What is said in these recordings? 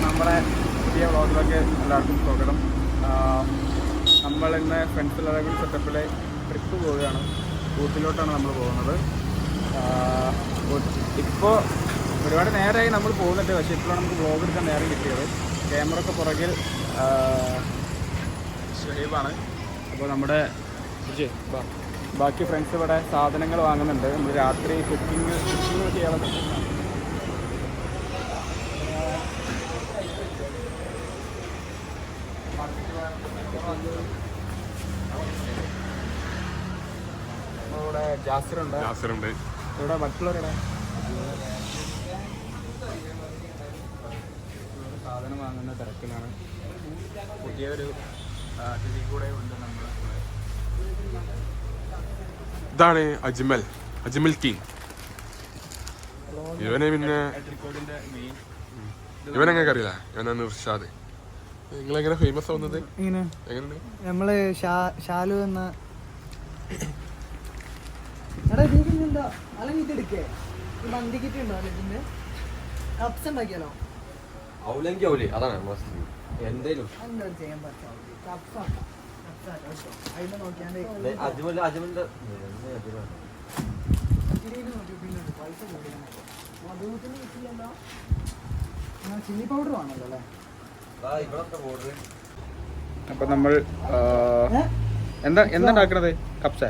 നമ്മുടെ പുതിയ വ്ളോഗിലൊക്കെ എല്ലാവർക്കും സ്വാഗതം. നമ്മളിന്ന് ഫ്രണ്ട്സിലെല്ലാം കൂടി സെറ്റപ്പിൽ ട്രിപ്പ് പോവുകയാണ്. ഊട്ടിലോട്ടാണ് നമ്മൾ പോകുന്നത്. ഇപ്പോൾ ഒരുപാട് നേരമായി നമ്മൾ പോകുന്നുണ്ട്, പക്ഷേ ഇപ്പോഴാണ് നമുക്ക് വ്ളോഗ് എടുക്കാൻ നേരം കിട്ടിയത്. ക്യാമറ ഒക്കെ പുറകിൽ ഷഹീബാണ്. അപ്പോൾ നമ്മുടെ ബാക്കി ഫ്രണ്ട്സ് ഇവിടെ സാധനങ്ങൾ വാങ്ങുന്നുണ്ട്. നമ്മൾ രാത്രി കുക്കിംഗ് ചെയ്യാനുള്ള ഇവിടെ ജാസിറുണ്ട്. ഇവിടെ മറ്റുള്ളവരുടെ സാധനം വാങ്ങുന്ന തിരക്കിലാണ്. പുതിയൊരു അതിഥി കൂടെ ഉണ്ട് നമ്മളെ കൂടെ. ഇതാണ് അജ്മൽ ടീം. ഇവനെ പിന്നെ ഇവനെങ്ങനെ അറിയില്ല. ഇവനാണ് ഇർഷാദ്. നിങ്ങളെങ്ങനെ ഫേമസ് ആവുന്നത്? എങ്ങനെയുണ്ട്? നമ്മള് ഷാലു എന്ന ഇതെടുക്കേ ബന്ധിക്കിട്ട് ഉണ്ടോ ഇതിന്റെ കപ്സ് ഉണ്ടാക്കിയാലോ? അതാണ് എന്തേലും ചെയ്യാൻ പറ്റും. ചില്ലി പൗഡർ ആണല്ലോ അല്ലേ? അപ്പൊ നമ്മൾ എന്താ ഉണ്ടാക്കണത്? കപ്സ.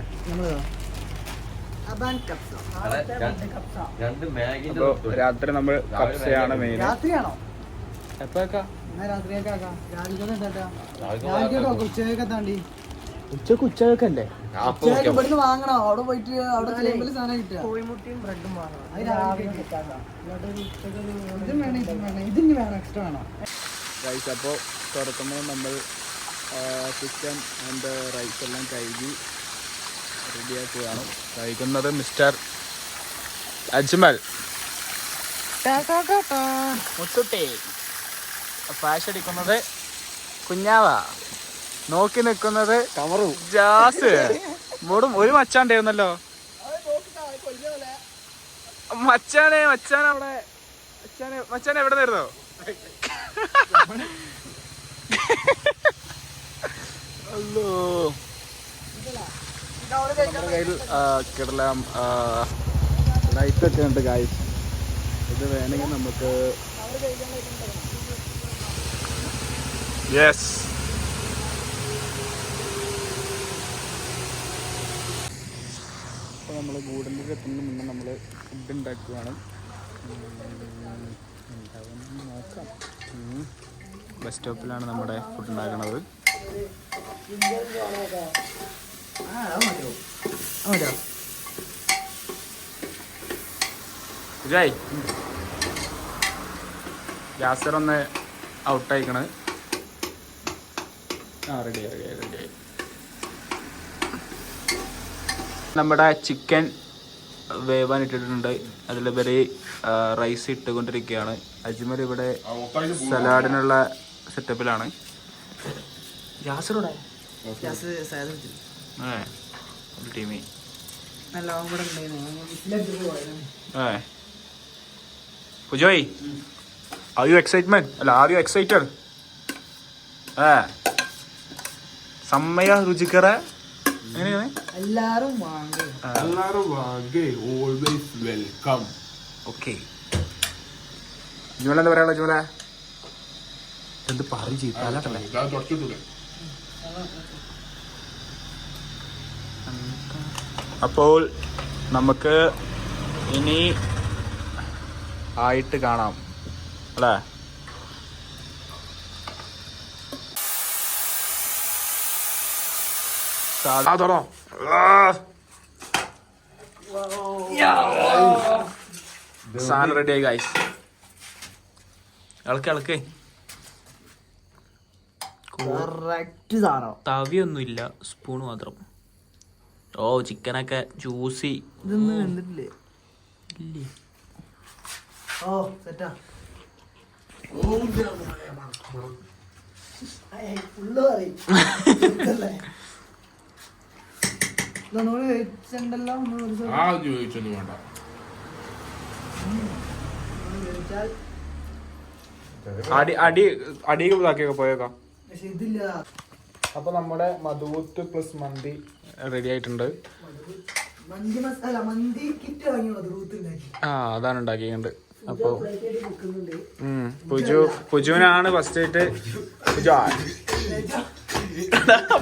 രാത്രി നമ്മൾ കപ്സയാണ് മെയിൻ. രാത്രിയാണോ? എപ്പോഴൊക്കെ ഉച്ചക്കല്ലേ ഇവിടുന്ന് വാങ്ങണോ? അവിടെ പോയിട്ട് അവിടെ സാധനം കിട്ടുക. കോഴിമുട്ടയും ബ്രെഡും വാങ്ങണം. ഇതിന് വേണം, എക്സ്ട്രാ വേണോ? അപ്പോൾ തുറക്കുമ്പോൾ നമ്മൾ ചിക്കൻ ആൻഡ് റൈസ് എല്ലാം കഴുകി റെഡിയാക്കുകയാണ്. കഴിക്കുന്നത് മിസ്റ്റർ അജ്മൽ മുത്തുട്ടി. ഫ്ലാഷ് അടിക്കുന്നത് കുഞ്ഞാവ. നോക്കി നിൽക്കുന്നത് ജാസ്. മൂടും ഒരു മച്ചാണ്ടായിരുന്നല്ലോ. മച്ചാനെ അവിടെ മച്ചാനെ എവിടെ നിന്നോ? അല്ലോ നമ്മുടെ കയ്യിൽ കിടലാം ലൈറ്റൊക്കെ ഉണ്ട് ഗായ്സ്. ഇത് വേണമെങ്കിൽ നമുക്ക് യെസ് അപ്പോൾ നമ്മൾ ഗൂഡലിൽ എത്തുന്നതിന് മുന്നേ നമ്മൾ ഫുഡ് ഉണ്ടാക്കുകയാണ്. നോക്കാം. ബസ് സ്റ്റോപ്പിലാണ് നമ്മുടെ ഫുഡ് ഉണ്ടാക്കുന്നത്. വിജയ് യാസർ ഒന്ന് ഔട്ടായിക്കണ്. റെഡിയായി. നമ്മുടെ ചിക്കൻ വേവാൻ ഇട്ടിട്ടുണ്ട്. അതിലുപരി റൈസ് ഇട്ടുകൊണ്ടിരിക്കുകയാണ്. അജ്മൽ ഇവിടെ സലാഡിനുള്ള സെറ്റപ്പിലാണ്. യാസറോടെ ടീമി പുജോയ്, ആർ യു എക്സൈറ്റഡ്? സമ്മയ രുചിക്കറ എങ്ങനെയാണ്? എല്ലാരും ഓൾവേസ് വെൽക്കം. ഓക്കെ. ജുമല എന്താ പറയാ? ജുമല എന്ത് പറയല്ലേ? അപ്പോൾ നമുക്ക് ഇനി ആയിട്ട് കാണാം അല്ലേ? സാധനം റെഡിയായി ഗൈസ്. ഇളക്ക് തവിയൊന്നുമില്ല, സ്പൂൺ മാത്രം. ഓ ചിക്കനൊക്കെ ജ്യൂസി. ഇതൊന്നും കണ്ടിട്ടില്ലേ? ഇല്ലേ? ഓ സെറ്റാ. അടിയൊക്കെ ഇതാക്കിയൊക്കെ പോയേക്കാം. പക്ഷെ ഇതില്ല. അപ്പൊ നമ്മുടെ മധുവൂത്ത് പ്ലസ് മന്തി റെഡി ആയിട്ടുണ്ട്. മന്തി മസാല മന്തി കിറ്റ് വാങ്ങി മധുവൂത്തുണ്ടാക്കി. അതാണ് ഉണ്ടാക്കിയിട്ടുണ്ട്. അപ്പൊ പുജുവിനാണ് ഫസ്റ്റ് ആയിട്ട്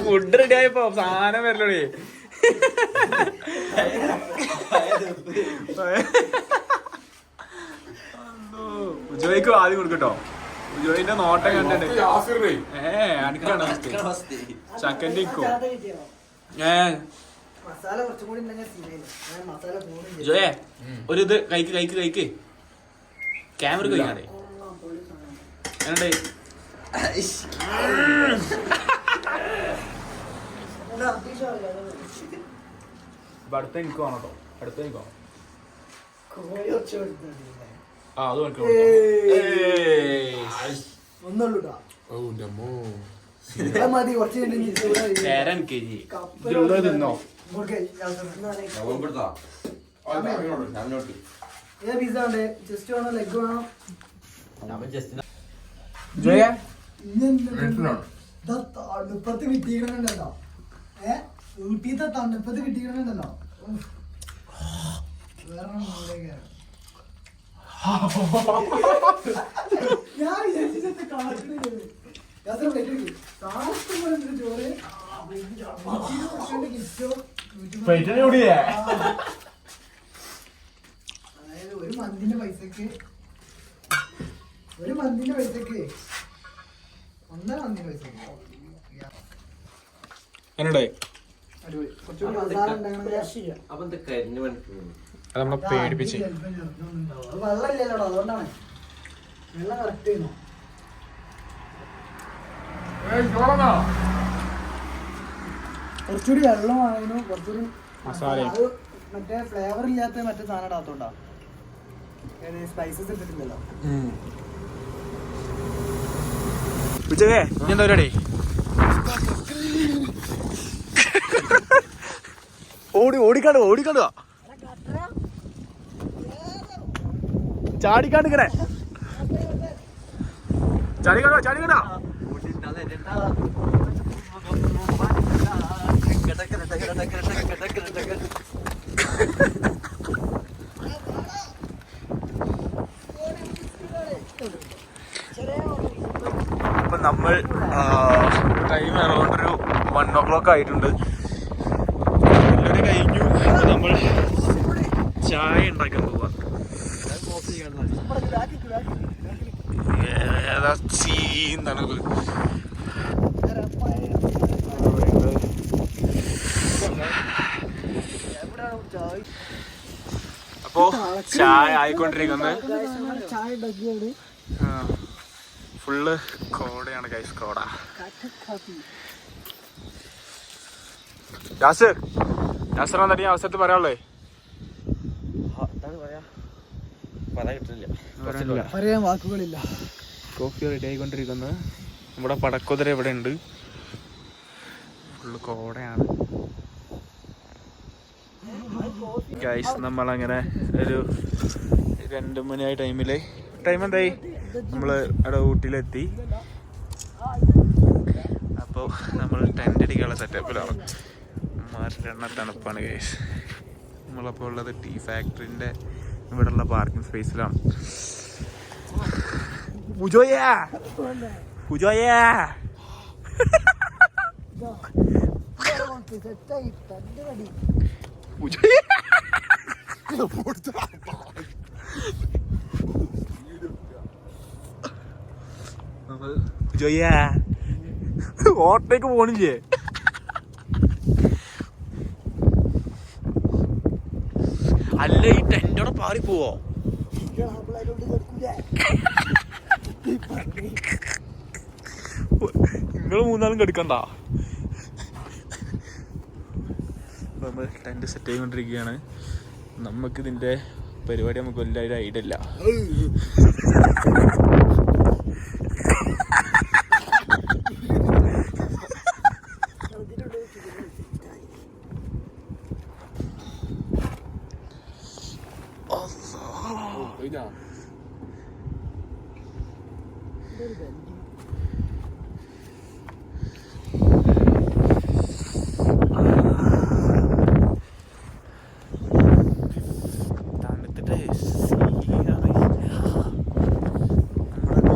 ഫുഡ് റെഡി ആയപ്പോ സാധനം വരലേ. പുജോയ്ക്ക് ആദ്യം കൊടുക്കട്ടോ. പുജോയിന്റെ നോട്ടം കണ്ടിട്ട് അടുക്കാണ് ചക്കൻ്റെ ഇക്കോ. മസാല കുറച്ചും കൂടി മസാല ജോയെ ഒരു ഇത് കഴിക്ക് ക്യാമറ കഴിക്കാതെ എന്നുണ്ട്. അടുത്ത എനിക്ക് വേണം കേട്ടോ. അടുത്ത എനിക്ക് വേണം. അത് ഒന്നുള്ളൂട്ടാ മതി. കുറച്ച് തിന്നോ. പിസ്സ ഉണ്ട്. ജസ്റ്റ് വേണോ ലെഗ് വേണോ? തണുപ്പത്ത് കിട്ടിയിട്ടുണ്ടല്ലോ. ഊട്ടിത്തെ തണുപ്പത്ത് കിട്ടിയിട്ടുണ്ടല്ലോ. വേറെ ഞാൻ വിചാരിച്ചത് കാണിക്കുന്നത് ചോറ് അതായത് ഒരു മന്തിന്റെ പൈസക്ക് ഒന്നര മന്തിന്റെ പൈസക്ക് നമ്മളെ പേടിപ്പിച്ച്. വെള്ളമില്ലല്ലോ, അതുകൊണ്ടാണ്. വെള്ളം കറക്റ്റ് ചെയ്യുന്നു. കുറച്ചുകൂടി വെള്ളമാണെങ്കിലും കുറച്ചുകൂടി മസാല അത് മറ്റേ ഫ്ലേവർ ഇല്ലാത്ത മറ്റേ സാധനം ഇടാത്തോണ്ടാ. സ്പൈസസ് ഇട്ടിട്ടില്ലല്ലോ. ഉച്ചക്കേ ഇനി എന്താ പരിപാടി? ഓടിക്കാണ്ട് ചാടിക്കാണ്ട് ഇങ്ങനെ ചാടിക്കണ്ടോ. അപ്പൊ നമ്മൾ ടൈം അറൗണ്ടൊരു 1 o'clock ആയിട്ടുണ്ട്. എല്ലാവരും കഴിഞ്ഞു. നമ്മൾ ചായ ഉണ്ടാക്കാൻ പോവാ. ഏതാ ചീന്താണത്. അപ്പോ ചായ ആയിക്കൊണ്ടിരിക്കുന്നത്. ഫുള്ള് കോടയാണ് ഗൈസ്. കോട. യാസിർ എന്താ ഈ അവസരത്തിൽ പറയാനുള്ളേ? പറയാൻ വാക്കുകളില്ല. കോഫി റെഡി ആയിക്കൊണ്ടിരിക്കുന്നത്. നമ്മുടെ പടക്കുതിര ഇവിടെ ഉണ്ട്. ഫുള്ള് കോടയാണ് ഗൈസ്. നമ്മളങ്ങനെ ഒരു 2 മണിയായ ടൈം എന്തായി? നമ്മള് അവിടെ ഊട്ടിയിലെത്തി. അപ്പോൾ നമ്മൾ ടെൻ്റ് അടിക്കാനുള്ള സെറ്റപ്പിലാണ്. തണുപ്പാണ് ഗൈസ്. നമ്മളപ്പോൾ ഉള്ളത് ടീ ഫാക്ടറിൻ്റെ ഇവിടെയുള്ള പാർക്കിംഗ് സ്പേസിലാണ്. പുജോയാ ഓട്ടേക്ക് പോണില്ലേ? അല്ല ഈ ടെൻ്റോടെ പാറി പോവോ? നിങ്ങൾ 3 കെടുക്കണ്ട. നമ്മൾ ടെൻ്റ് സെറ്റ് ചെയ്തുകൊണ്ടിരിക്കുകയാണ്. നമുക്കിതിൻ്റെ പരിപാടി നമുക്ക് വലിയ ഐഡിയ ഇല്ല. തണുത്തിട്ട് നമ്മുടെ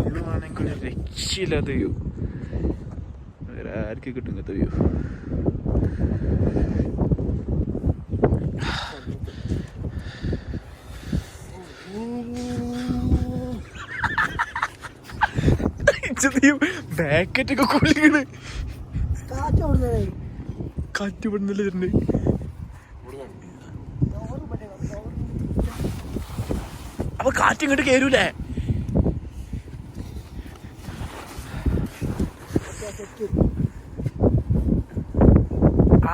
വ്യൂ ആണെങ്കിൽ രക്ഷയില്ലാത്ത വ്യൂ. വേറെ ആർക്ക് കിട്ടും ഇങ്ങനത്തെ വ്യൂ? ബാക്കറ്റൊക്കെ കൊള്ളിക്കണ്. കാറ്റ് പെടുന്നില്ല ചേട്ടന്. അപ്പൊ കാറ്റ് ഇങ്ങോട്ട് കേരൂലേ?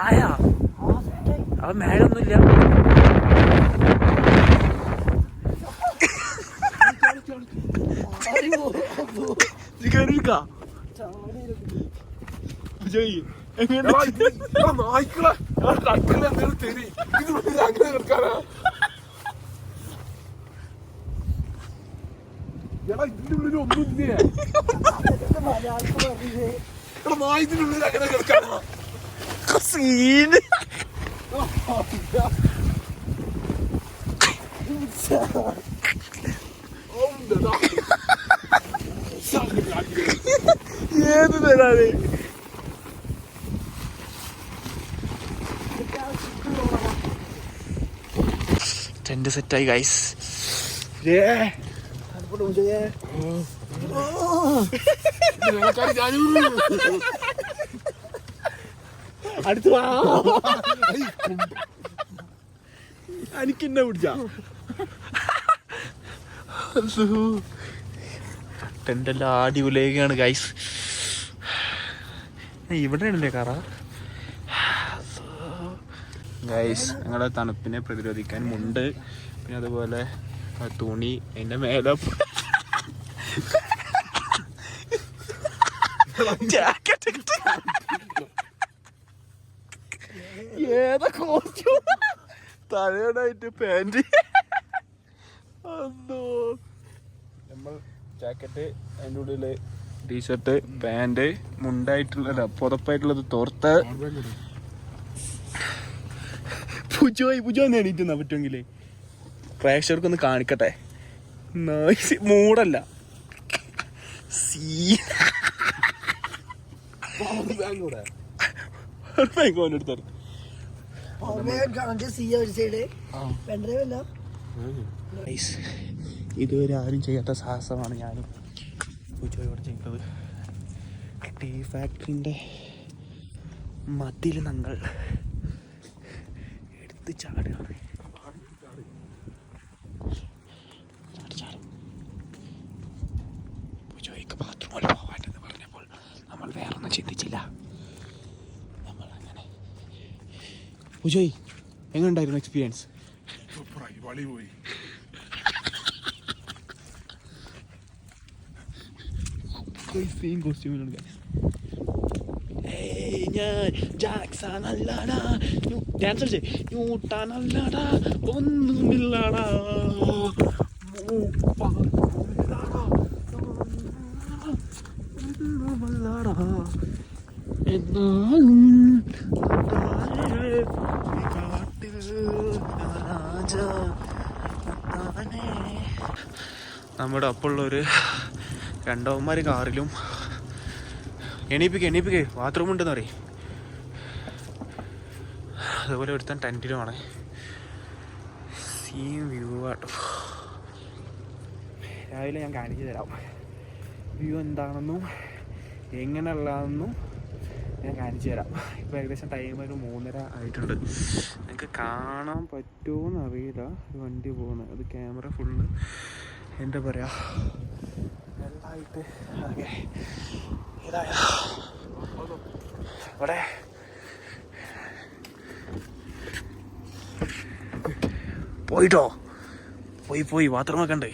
ആയാ അപ്പൊ മേലൊന്നുമില്ല. ഏത് തരാതെ ടെന്റ് സെറ്റായി ഗൈസ്. അടുത്ത് എനിക്കെന്നെ പിടിച്ച ടെന്റെല്ലാം അടിപൊളിയൊക്കെയാണ് ഗൈസ്. ഇവിടെയാണല്ലേ കാറ ഗൈസ്. ഞങ്ങളുടെ തണുപ്പിനെ പ്രതിരോധിക്കാൻ മുണ്ട്, പിന്നെ അതുപോലെ തുണി, അതിൻ്റെ മേലെ ജാക്കറ്റ്, ഏതാ കോസ്റ്റ്യൂം, തലയോടായിട്ട് പാൻറ്, നമ്മൾ ജാക്കറ്റ്, അതിൻ്റെ ഉള്ളിൽ ടീഷർട്ട്, പാൻറ്, മുണ്ടായിട്ടുള്ള പുതപ്പായിട്ടുള്ളത് തോർത്ത്. പുജോ നേടിയിട്ടുന്നാ പറ്റുമെങ്കിലേ പ്രേക്ഷകർക്കൊന്ന് കാണിക്കട്ടെ. മൂടല്ല ഇതുവരെ ആരും ചെയ്യാത്ത സാഹസമാണ് ഞാനും പൂജയോടെ ചെയ്യുന്നത്. ടീ ഫാക്ടറിൻ്റെ മതിൽ ഞങ്ങൾ എടുത്ത് ചാടുകയാണ്. പൂജയ്ക്ക് ബാത്റൂമിൽ പോകാനെന്ന് പറഞ്ഞപ്പോൾ നമ്മൾ വേറൊന്നും ചിന്തിച്ചില്ല. നമ്മൾ അങ്ങനെ പൂജോയ് എങ്ങനെയുണ്ടായിരുന്നു എക്സ്പീരിയൻസ്? പോയി സെയിം കോസ്റ്റ്യൂമിലാണ് ഗൈസ്. ഞാൻ ജാക്സൺ അല്ലടാ, ഡാൻസ് കളിച്ചേ, ന്യൂട്ടൺ അല്ലടാ, ഒന്നുമില്ലടാ, എന്നാലും നമ്മുടെ ഒപ്പമുള്ളൊരു രണ്ടവന്മാർ കാറിലും എണീപ്പിക്കേ ബാത്റൂം ഉണ്ടെന്ന് പറയും. അതുപോലെ ഒരുത്തൻ ടെൻറ്റിലുമാണ്. സെയിം വ്യൂ ആട്ടോ. രാവിലെ ഞാൻ കാണിച്ചു തരാം വ്യൂ എന്താണെന്നും എങ്ങനെയുള്ളതെന്നും ഞാൻ കാണിച്ചു തരാം. ഇപ്പോൾ ഏകദേശം ടൈം ഒരു 3:30 ആയിട്ടുണ്ട്. നിങ്ങൾക്ക് കാണാൻ പറ്റുമോയെന്ന് അറിയില്ല വണ്ടി പോകുന്നത്. അത് ക്യാമറ ഫുള്ള് എന്താ പറയുക വെള്ളമായിട്ട് ആകെ ഇതായ. ഇവിടെ പോയിട്ടോ പോയി ബാത്റൂമൊക്കെ ഉണ്ട്.